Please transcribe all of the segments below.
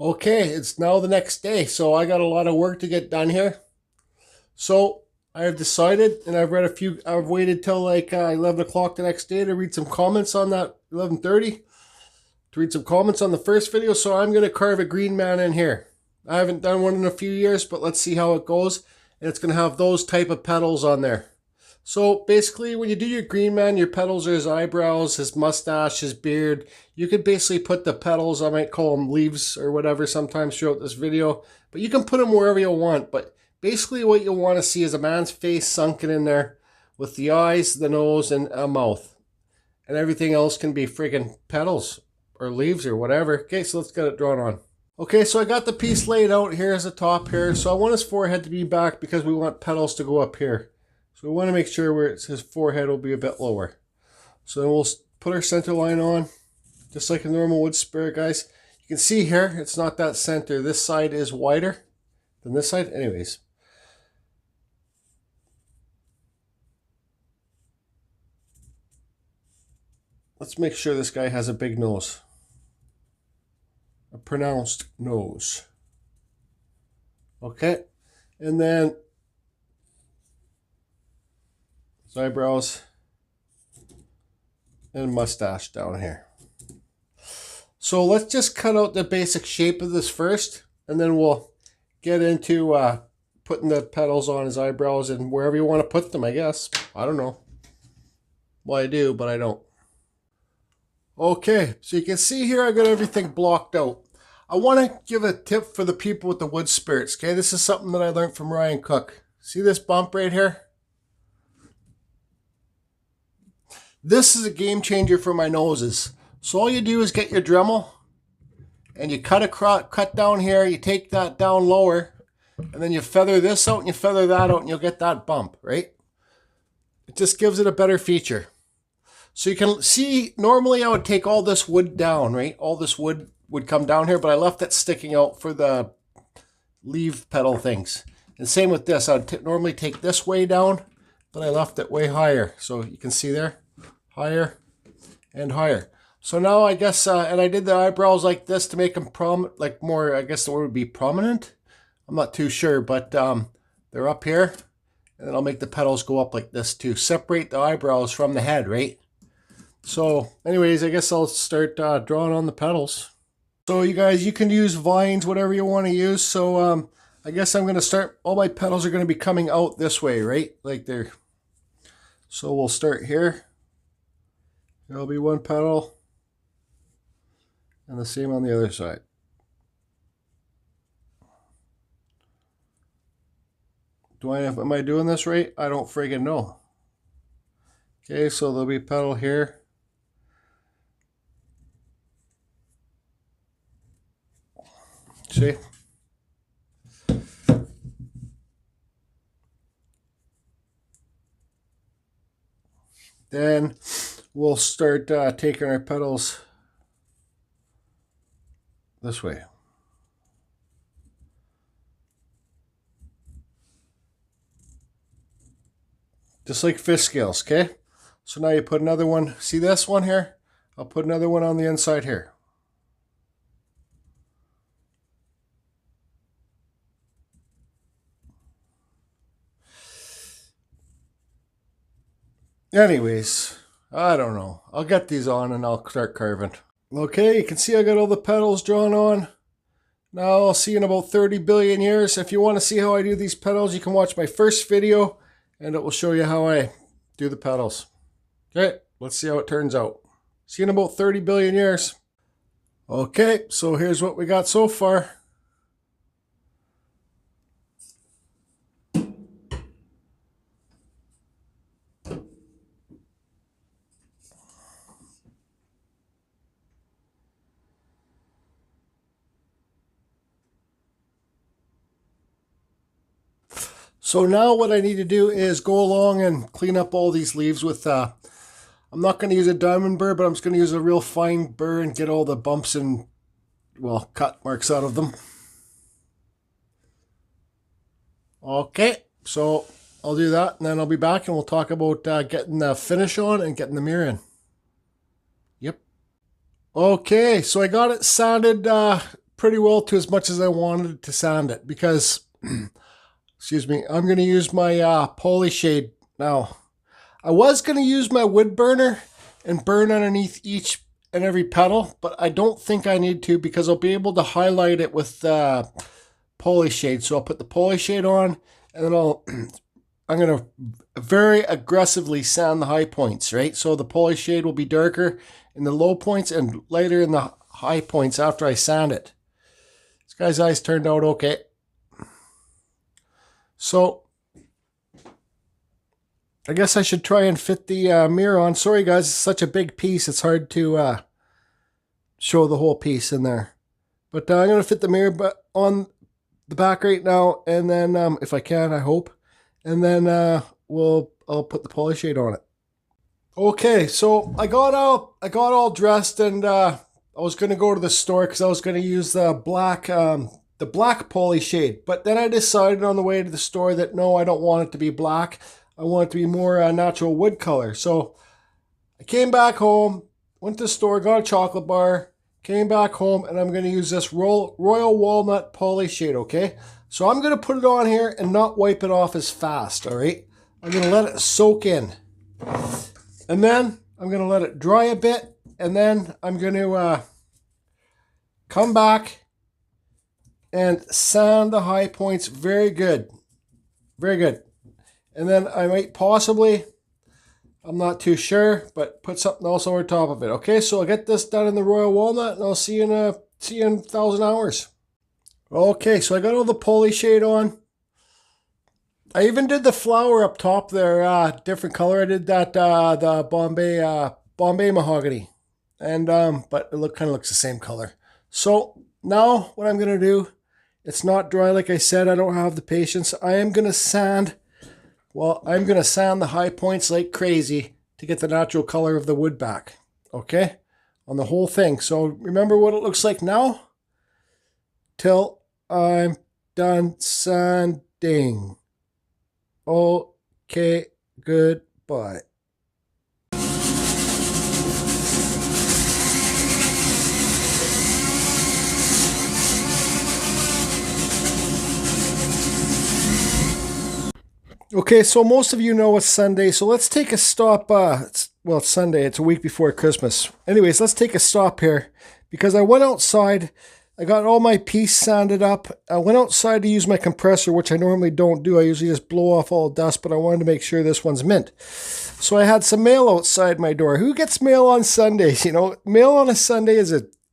Okay, it's now the next day, so I got a lot of work to get done here. So I have decided, and I've waited till like 11 o'clock the next day to read some comments on that, 11:30, to read some comments on the first video, so I'm going to carve a green man in here. I haven't done one in a few years, but let's see how it goes, and it's going to have those type of petals on there. So basically, when you do your green man, your petals are his eyebrows, his mustache, his beard. You could basically put the petals, I might call them leaves or whatever sometimes throughout this video, but you can put them wherever you want. But basically what you'll want to see is a man's face sunken in there with the eyes, the nose, and a mouth. And everything else can be friggin' petals or leaves or whatever. Okay, so let's get it drawn on. Okay, so I got the piece laid out. Here's the top here. So I want his forehead to be back because we want petals to go up here. So we want to make sure where his forehead will be a bit lower. So then we'll put our center line on, just like a normal wood spirit, guys. You can see here, it's not that center. This side is wider than this side. Anyways. Let's make sure this guy has a big nose. A pronounced nose. Okay. And then his eyebrows and mustache down here. So let's just cut out the basic shape of this first, and then we'll get into putting the petals on his eyebrows and wherever you want to put them, I guess. I don't know. Well, I do, but I don't. Okay, so you can see here I got everything blocked out. I want to give a tip for the people with the wood spirits, okay? This is something that I learned from Ryan Cook. See this bump right here? This is a game changer for my noses. So all you do is get your Dremel and you cut down here, you take that down lower, and then you feather this out and you feather that out and you'll get that bump, right? It just gives it a better feature. So you can see, normally I would take all this wood down, right? All this wood would come down here, but I left it sticking out for the leaf petal things. And same with this, I would normally take this way down, but I left it way higher. So you can see there. Higher and higher. So now I guess, and I did the eyebrows like this to make them like more, I guess the word would be prominent. I'm not too sure, but they're up here. And then I'll make the petals go up like this to separate the eyebrows from the head, right? So anyways, I guess I'll start drawing on the petals. So you guys, you can use vines, whatever you want to use. So I guess I'm going to start, all my petals are going to be coming out this way, right? Like they're, so we'll start here. There'll be one petal, and the same on the other side. Am I doing this right? I don't friggin' know. Okay, so there'll be a petal here. See? Then we'll start taking our petals this way. Just like fish scales, okay? So now you put another one, see this one here? I'll put another one on the inside here. Anyways, I don't know. I'll get these on and I'll start carving. Okay, you can see I got all the petals drawn on. Now I'll see you in about 30 billion years. If you want to see how I do these petals, you can watch my first video and it will show you how I do the petals. Okay, let's see how it turns out. See you in about 30 billion years. Okay, so here's what we got so far. So now what I need to do is go along and clean up all these leaves with, I'm not going to use a diamond burr, but I'm just going to use a real fine burr and get all the bumps and, well, cut marks out of them. Okay, so I'll do that and then I'll be back and we'll talk about getting the finish on and getting the mirror in. Yep. Okay, so I got it sanded pretty well to as much as I wanted to sand it because, excuse me, I'm going to use my poly shade now. I was going to use my wood burner and burn underneath each and every petal, but I don't think I need to because I'll be able to highlight it with poly shade. So I'll put the poly shade on, and then I'm going to very aggressively sand the high points, right? So the poly shade will be darker in the low points and lighter in the high points after I sand it. This guy's eyes turned out okay. So I guess I should try and fit the mirror on. Sorry guys, it's such a big piece. It's hard to show the whole piece in there. But I'm going to fit the mirror on the back right now. And then if I can, I hope. And then I'll put the poly shade on it. Okay, so I got all dressed, and I was going to go to the store because I was going to use the black poly shade. But then I decided on the way to the store that no, I don't want it to be black. I want it to be more natural wood color. So I came back home, went to the store, got a chocolate bar, came back home, and I'm going to use this Royal Walnut poly shade, okay? So I'm going to put it on here and not wipe it off as fast, all right? I'm going to let it soak in. And then I'm going to let it dry a bit, and then I'm going to come back and sand the high points very good. Very good. And then I might possibly, I'm not too sure, but put something else over top of it. Okay, so I'll get this done in the Royal Walnut, and I'll see you in 1,000 hours. Okay, so I got all the poly shade on. I even did the flower up top there, different color. I did that the Bombay mahogany, and but it kind of looks the same color. So now what I'm gonna do, it's not dry like I said. I don't have the patience. I am gonna sand. Well, I'm going to sand the high points like crazy to get the natural color of the wood back, okay, on the whole thing. So remember what it looks like now till I'm done sanding. Okay, goodbye. Okay, so most of you know it's Sunday, so let's take a stop. It's Sunday. It's a week before Christmas. Anyways, let's take a stop here because I went outside. I got all my piece sanded up. I went outside to use my compressor, which I normally don't do. I usually just blow off all dust, but I wanted to make sure this one's mint. So I had some mail outside my door. Who gets mail on Sundays? You know, mail on a Sunday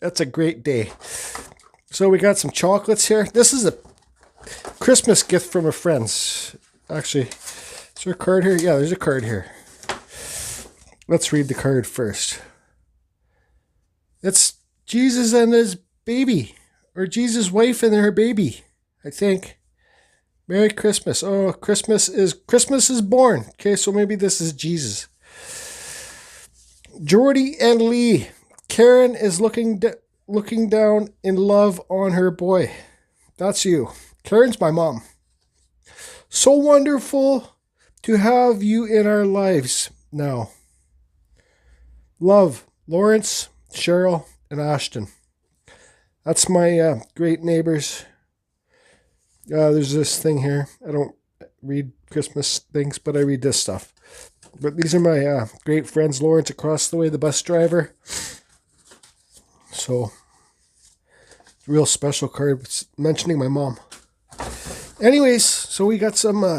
that's a great day. So we got some chocolates here. This is a Christmas gift from a friend. Actually, is there a card here? Yeah, there's a card here. Let's read the card first. It's Jesus and his baby, or Jesus' wife and her baby, I think. Merry Christmas. Oh, Christmas is born. Okay, so maybe this is Jesus. Jordy and Lee. Karen is looking down in love on her boy. That's you. Karen's my mom. So wonderful to have you in our lives now. Love, Lawrence, Cheryl, and Ashton. That's my great neighbors. There's this thing here. I don't read Christmas things, but I read this stuff. But these are my great friends. Lawrence across the way, the bus driver. So, real special card. It's mentioning my mom. Anyways, so we got some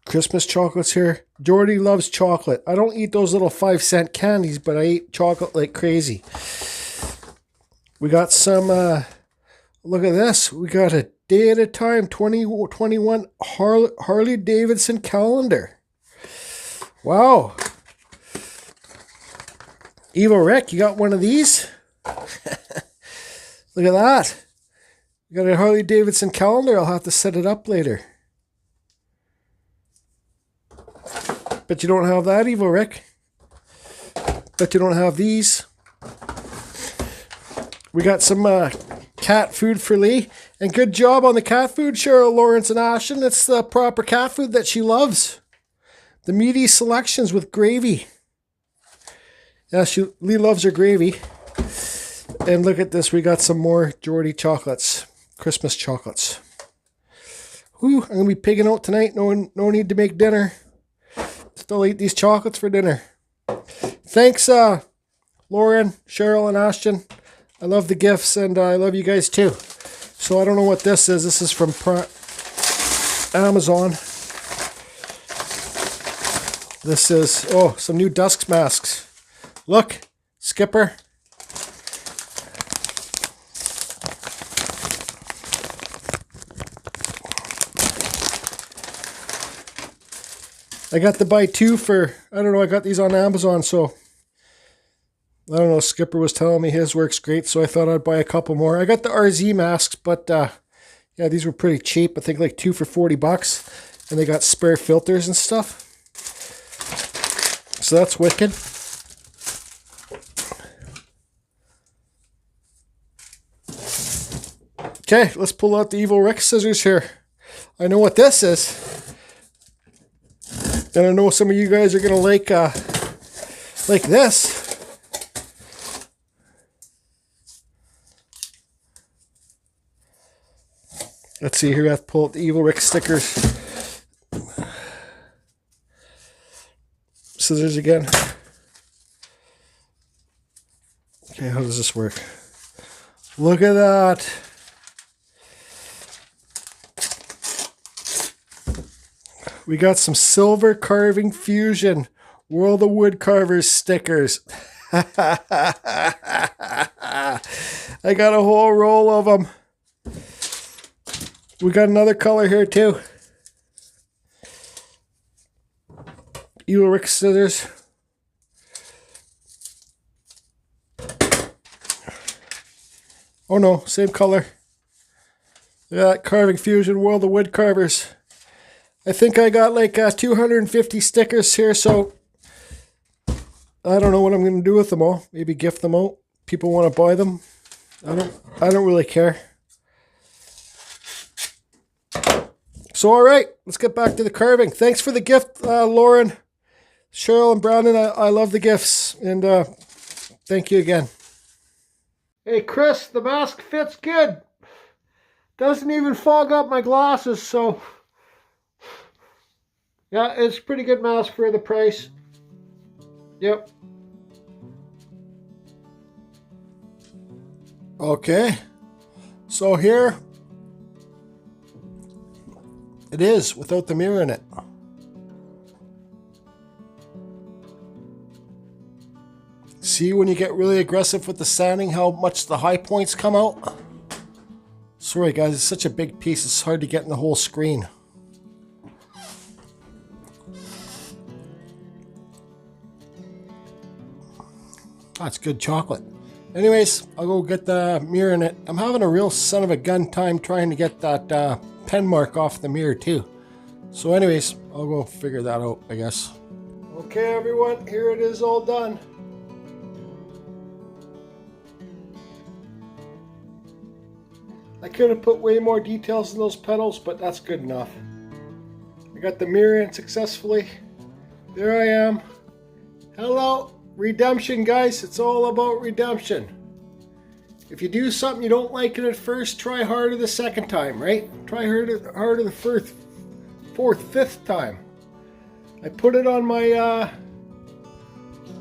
Christmas chocolates here. Jordy loves chocolate. I don't eat those little 5-cent candies, but I eat chocolate like crazy. We got some, look at this. We got a day at a time 2021 Harley Davidson calendar. Wow. Evo Rec, you got one of these? Look at that. You got a Harley Davidson calendar. I'll have to set it up later. Bet you don't have that, Evo Rick. Bet you don't have these. We got some cat food for Lee. And good job on the cat food, Cheryl, Lawrence, and Ashton. It's the proper cat food that she loves. The meaty selections with gravy. Yeah, Lee loves her gravy. And look at this, we got some more Geordie chocolates, Christmas chocolates. Whew, I'm going to be pigging out tonight, no need to make dinner. Still eat these chocolates for dinner. Thanks, Lauren, Cheryl, and Ashton. I love the gifts, and I love you guys too. So I don't know what this is. This is from Amazon. This is, oh, some new dust masks. Look, Skipper. I got to buy 2 for, I don't know, I got these on Amazon, so I don't know, Skipper was telling me his works great, so I thought I'd buy a couple more. I got the RZ masks, but yeah, these were pretty cheap. I think like 2 for $40, and they got spare filters and stuff. So that's wicked. Okay, let's pull out the Evil Rick scissors here. I know what this is. And I know some of you guys are gonna like this. Let's see here. I have to pull out the Evil Rick stickers. Scissors again. Okay, how does this work? Look at that. We got some Silver Carving Fusion World of Woodcarvers stickers. I got a whole roll of them. We got another color here too. Evil Rick scissors. Oh no, same color. Look at that, Carving Fusion World of Woodcarvers. I think I got like 250 stickers here, so I don't know what I'm going to do with them all. Maybe gift them out. People want to buy them. I don't really care. So all right, let's get back to the carving. Thanks for the gift, Lauren, Cheryl, and Brandon. I love the gifts, and thank you again. Hey Chris, the mask fits good. Doesn't even fog up my glasses, so yeah, it's a pretty good mask for the price. Yep. Okay, so here it is without the mirror in it. See when you get really aggressive with the sanding how much the high points come out? Sorry guys, it's such a big piece, it's hard to get in the whole screen. That's good chocolate. Anyways, I'll go get the mirror in it. I'm having a real son of a gun time trying to get that pen mark off the mirror too. So anyways, I'll go figure that out, I guess. Okay everyone, here it is all done. I could have put way more details in those petals, but that's good enough. I got the mirror in successfully. There I am. Hello. Redemption, guys. It's all about redemption. If you do something you don't like it at first, try harder the second time, right? Try harder the fourth, fifth time. I put it on my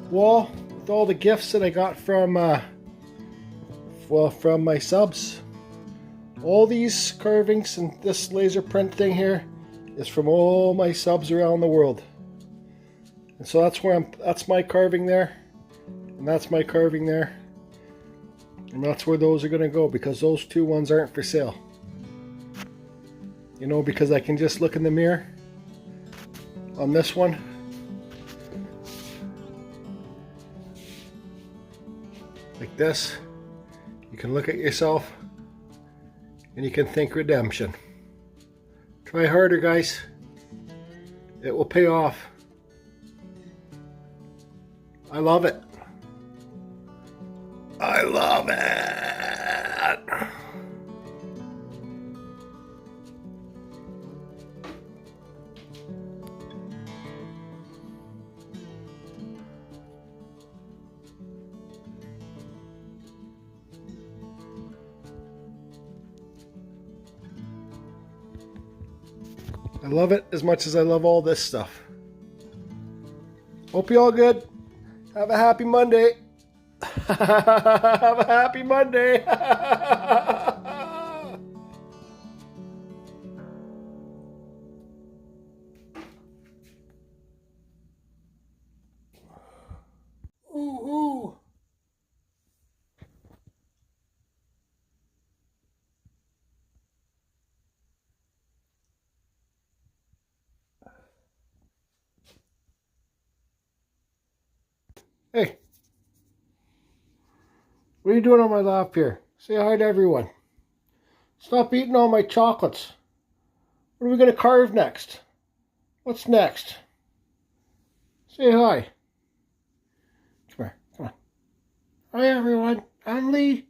wall with all the gifts that I got from from my subs. All these carvings and this laser print thing here is from all my subs around the world. And so that's my carving there, and that's my carving there, and that's where those are going to go, because those 2 ones aren't for sale. You know, because I can just look in the mirror on this one. Like this. You can look at yourself and you can think redemption. Try harder, guys. It will pay off. I love it. I love it. I love it as much as I love all this stuff. Hope you all good. Have a happy Monday. Have a happy Monday. Ooh, ooh. Hey, what are you doing on my lap here? Say hi to everyone. Stop eating all my chocolates. What are we going to carve next? What's next? Say hi. Come here, come on. Hi everyone, I'm Lee.